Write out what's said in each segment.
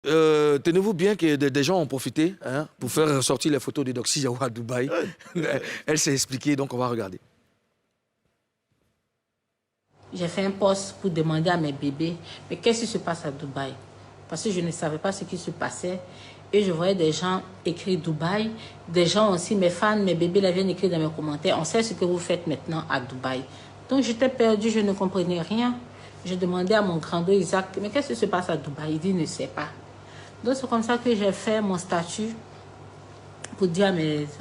Tenez-vous bien que des gens ont profité pour faire ressortir les photos de Doxy Yahoo à Dubaï. Elle s'est expliquée, donc on va regarder. J'ai fait un post pour demander à mes bébés, mais qu'est-ce qui se passe à Dubaï? Parce que je ne savais pas ce qui se passait. Et je voyais des gens écrire Dubaï, des gens aussi, mes fans, mes bébés, là viennent écrire dans mes commentaires, on sait ce que vous faites maintenant à Dubaï. Donc j'étais perdue, je ne comprenais rien. Je demandais à mon grand-dos Isaac, mais qu'est-ce qui se passe à Dubaï? Il dit, il ne sait pas. Donc c'est comme ça que j'ai fait mon statut pour dire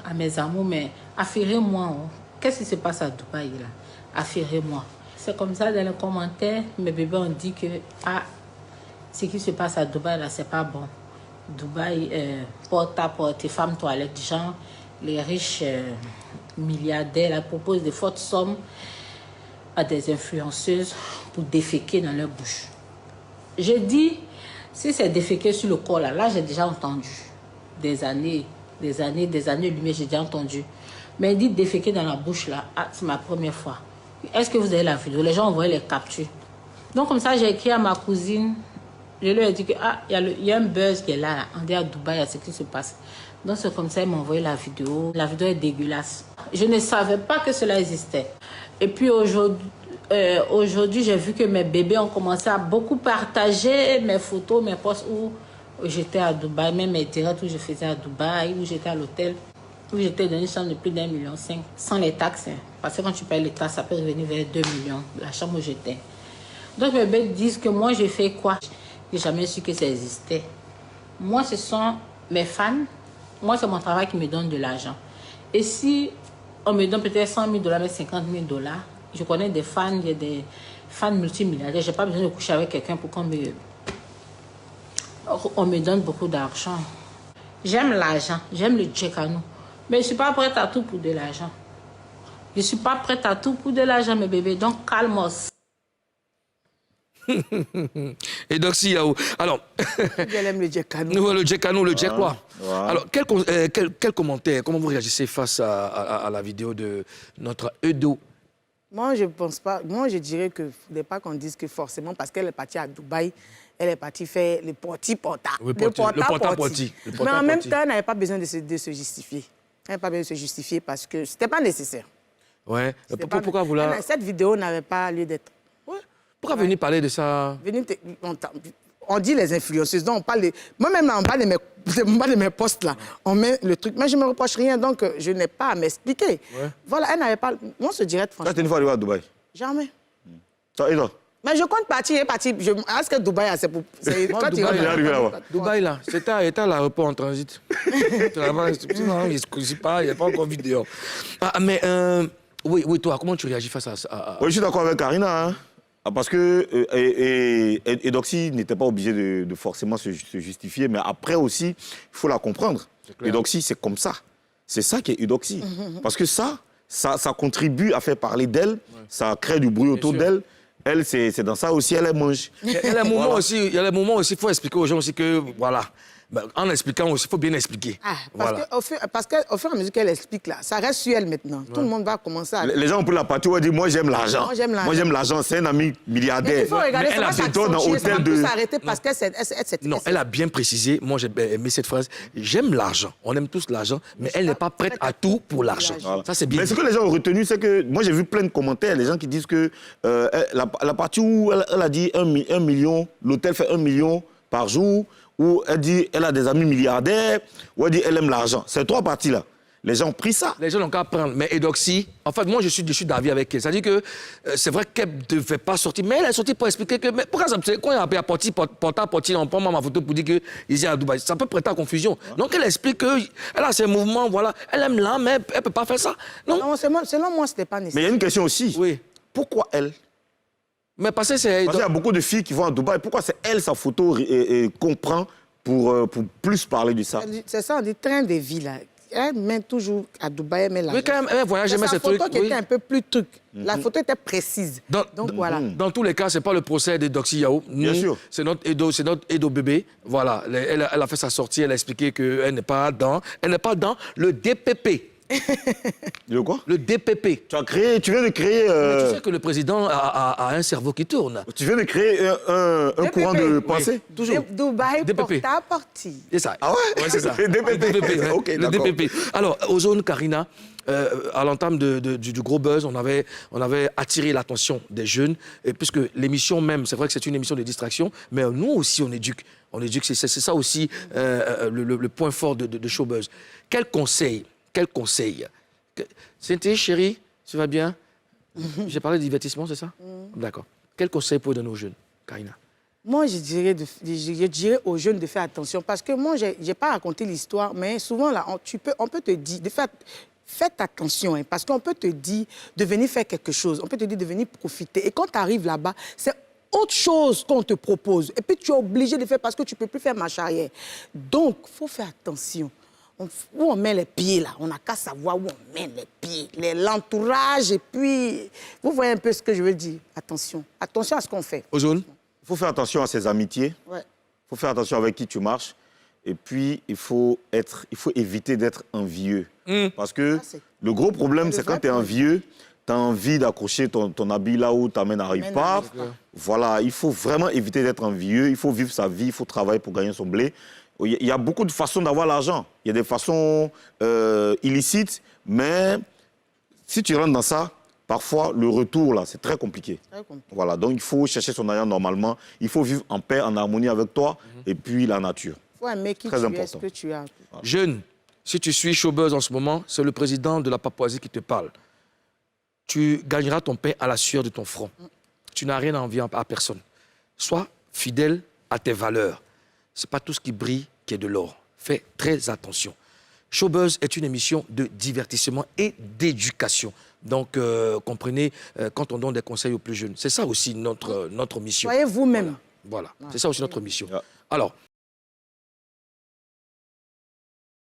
à mes amours, mais affirmez-moi, qu'est-ce qui se passe à Dubaï là? Affirmez-moi. C'est comme ça, dans les commentaires, mes bébés ont dit que ce qui se passe à Dubaï là, c'est pas bon. Dubaï, porte à porte, femmes toilettes, gens, les riches milliardaires là, proposent de fortes sommes à des influenceuses pour déféquer dans leur bouche. J'ai dit, si c'est déféquer sur le corps là, j'ai déjà entendu. Des années, lumière, j'ai déjà entendu. Mais dit déféquer dans la bouche là, c'est ma première fois. Est-ce que vous avez la vidéo? Les gens ont envoyé les captures. Donc comme ça, j'ai écrit à ma cousine. Je lui ai dit que il y a un buzz qui est là. On dit à Dubaï, il y a ce qui se passe. Donc c'est comme ça, ils m'ont envoyé la vidéo. La vidéo est dégueulasse. Je ne savais pas que cela existait. Et puis aujourd'hui, j'ai vu que mes bébés ont commencé à beaucoup partager mes photos, mes posts où j'étais à Dubaï, même mes directs où je faisais à Dubaï, où j'étais à l'hôtel, où j'étais dans une chambre de plus d'1,5 million, sans les taxes. Parce que quand tu payes les taxes, ça peut revenir vers 2 millions, la chambre où j'étais. Donc mes bébés disent que moi, j'ai fait quoi? J'ai jamais su que ça existait. Moi, ce sont mes fans. Moi, c'est mon travail qui me donne de l'argent. Et si on me donne peut-être 100 000 $, mais 50 000 $, je connais des fans, il y a des fans multimilliardaires. Je n'ai pas besoin de coucher avec quelqu'un pour qu'on me donne beaucoup d'argent. J'aime l'argent, j'aime le djekanou. Mais je ne suis pas prête à tout pour de l'argent. Je ne suis pas prête à tout pour de l'argent, mes bébés. Donc, calmos. Et Doxy Yahoo. Alors, elle aime le djekanou. Le djekanou, le djek quoi. Voilà. Alors, quel commentaire, comment vous réagissez face à la vidéo de notre Edo? Moi, je ne pense pas. Moi, je dirais que ne faudrait pas qu'on dise que forcément, parce qu'elle est partie à Dubaï, elle est partie faire le porti-porta. Le porta-porti. Mais en même temps, elle n'avait pas besoin de se justifier. Elle n'avait pas besoin de se justifier parce que ce n'était pas nécessaire. Ouais. Pourquoi vous la... Cette vidéo n'avait pas lieu d'être. Ouais. Pourquoi venir parler de ça? On dit les influenceuses, donc on parle de... Moi-même, on parle de mes posts là. On met le truc. Mais je ne me reproche rien, donc je n'ai pas à m'expliquer. Ouais. Voilà, elle n'avait pas... Moi, se dirait franchement... T'as une fois arrivé à Dubaï? Jamais. Ça, et toi? Mais je compte partir, Est-ce que Dubaï, c'est pour... Toi, Dubaï, il est arrivé là-bas. Dubaï, là, c'était à l'aéroport en transit. Non, il n'y a pas encore vidéo. Mais, oui, toi, comment tu réagis face à... Oui, je suis d'accord avec Karina, hein. Parce que Doxy n'était pas obligé de forcément se justifier, mais après aussi, il faut la comprendre. Doxy, c'est comme ça. C'est ça qui est Doxy. Parce que ça contribue à faire parler d'elle, ça crée du bruit autour d'elle. Elle, c'est dans ça aussi, elle mange. Il y a des moments aussi, il faut expliquer aux gens aussi que, voilà, en expliquant aussi, il faut bien expliquer. Parce qu'au fur et à mesure qu'elle explique, là, ça reste sur elle maintenant. Tout le monde va commencer à... Les gens ont pris la partie où elle dit, moi j'aime l'argent. Moi j'aime l'argent, c'est un ami milliardaire. Mais il faut regarder, elle a fait dans hôtel de... s'arrêter parce que c'est... Non, elle a bien précisé, moi j'ai aimé cette phrase, j'aime l'argent, on aime tous l'argent, mais elle n'est pas prête à tout pour l'argent. Voilà. Ça c'est bien. Mais ce que les gens ont retenu, c'est que, moi j'ai vu plein de commentaires, les gens qui disent que la partie où elle a dit 1 million, l'hôtel fait 1 million par jour, où elle dit elle a des amis milliardaires, où elle dit elle aime l'argent. Ces trois parties-là, les gens ont pris ça. Les gens n'ont qu'à prendre. Mais Edoxy, en fait, moi, je suis d'avis avec elle. C'est-à-dire que c'est vrai qu'elle ne devait pas sortir, mais elle est sortie pour expliquer que... Mais pourquoi ça, quand il a appelé à porter, on prend ma photo pour dire qu'il est à Dubaï. Ça peut prêter à confusion. Donc, elle explique qu'elle a ses mouvements, voilà. Elle aime l'âme, mais elle ne peut pas faire ça. Non, selon moi, ce n'était pas nécessaire. Mais il y a une question aussi. Oui. Pourquoi elle? Mais parce qu'il y a beaucoup de filles qui vont à Dubaï. Pourquoi c'est elle, sa photo, qu'on prend pour plus parler de ça? C'est ça, on dit train de vie, là. Elle mène toujours à Dubaï, elle met la... Oui, quand même, elle voyage, elle met ce truc. La photo qui était un peu plus truc. La photo était précise. Donc voilà. Dans tous les cas, ce n'est pas le procès de Doxy Yahoo. Bien sûr. C'est notre Edo bébé. Voilà. Elle a fait sa sortie, elle a expliqué qu'elle n'est pas dans le DPP. Le quoi? Le DPP. Tu viens de créer... Mais tu sais que le président a un cerveau qui tourne. Tu viens de créer un courant de pensée? Toujours. Dubaï, DPP. porta parti. C'est ça. Ah ouais? Ouais, c'est ça. Le DPP. ouais. Ok, Le d'accord. DPP. Alors, Ozone, Karina, à l'entame du gros buzz, on avait attiré l'attention des jeunes, et puisque l'émission même, c'est vrai que c'est une émission de distraction, mais nous aussi, on éduque. On éduque, c'est ça aussi le point fort de Showbuzz. Quel conseil Cynthia, chérie, tu vas bien? J'ai parlé de divertissement, c'est ça? D'accord. Quel conseil pour donner aux jeunes, Karina? Moi, je dirais aux jeunes de faire attention parce que moi, je n'ai pas raconté l'histoire, mais souvent, là, on peut te dire, faites attention, hein, parce qu'on peut te dire de venir faire quelque chose, on peut te dire de venir profiter. Et quand tu arrives là-bas, c'est autre chose qu'on te propose. Et puis, tu es obligé de faire parce que tu ne peux plus faire marche arrière. Donc, il faut faire attention. Où on met les pieds, là, on n'a qu'à savoir où on met les pieds, l'entourage, et puis, vous voyez un peu ce que je veux dire. Attention, attention à ce qu'on fait. Ozone? Il faut faire attention à ses amitiés. Ouais. Il faut faire attention avec qui tu marches. Et puis, il faut éviter d'être envieux. Parce que le gros problème, c'est quand tu es envieux, tu as envie d'accrocher ton habit là où ta main n'arrive pas. Voilà, il faut vraiment éviter d'être envieux. Il faut vivre sa vie, il faut travailler pour gagner son blé. Il y a beaucoup de façons d'avoir l'argent. Il y a des façons illicites, mais si tu rentres dans ça, parfois, le retour, là, c'est très compliqué. Voilà, donc il faut chercher son argent normalement. Il faut vivre en paix, en harmonie avec toi, et puis la nature. Il faut aimer qui Très tu es, important. ce que tu as. Jeune, si tu suis Showbuzz en ce moment, c'est le président de la Papouasie qui te parle. Tu gagneras ton pain à la sueur de ton front. Tu n'as rien à envier à personne. Sois fidèle à tes valeurs. Ce n'est pas tout ce qui brille qui est de l'or. Fais très attention. Showbuzz est une émission de divertissement et d'éducation. Donc, comprenez, quand on donne des conseils aux plus jeunes, c'est ça aussi notre mission. Soyez vous-même. Voilà, c'est ça aussi notre mission. Yeah. Alors,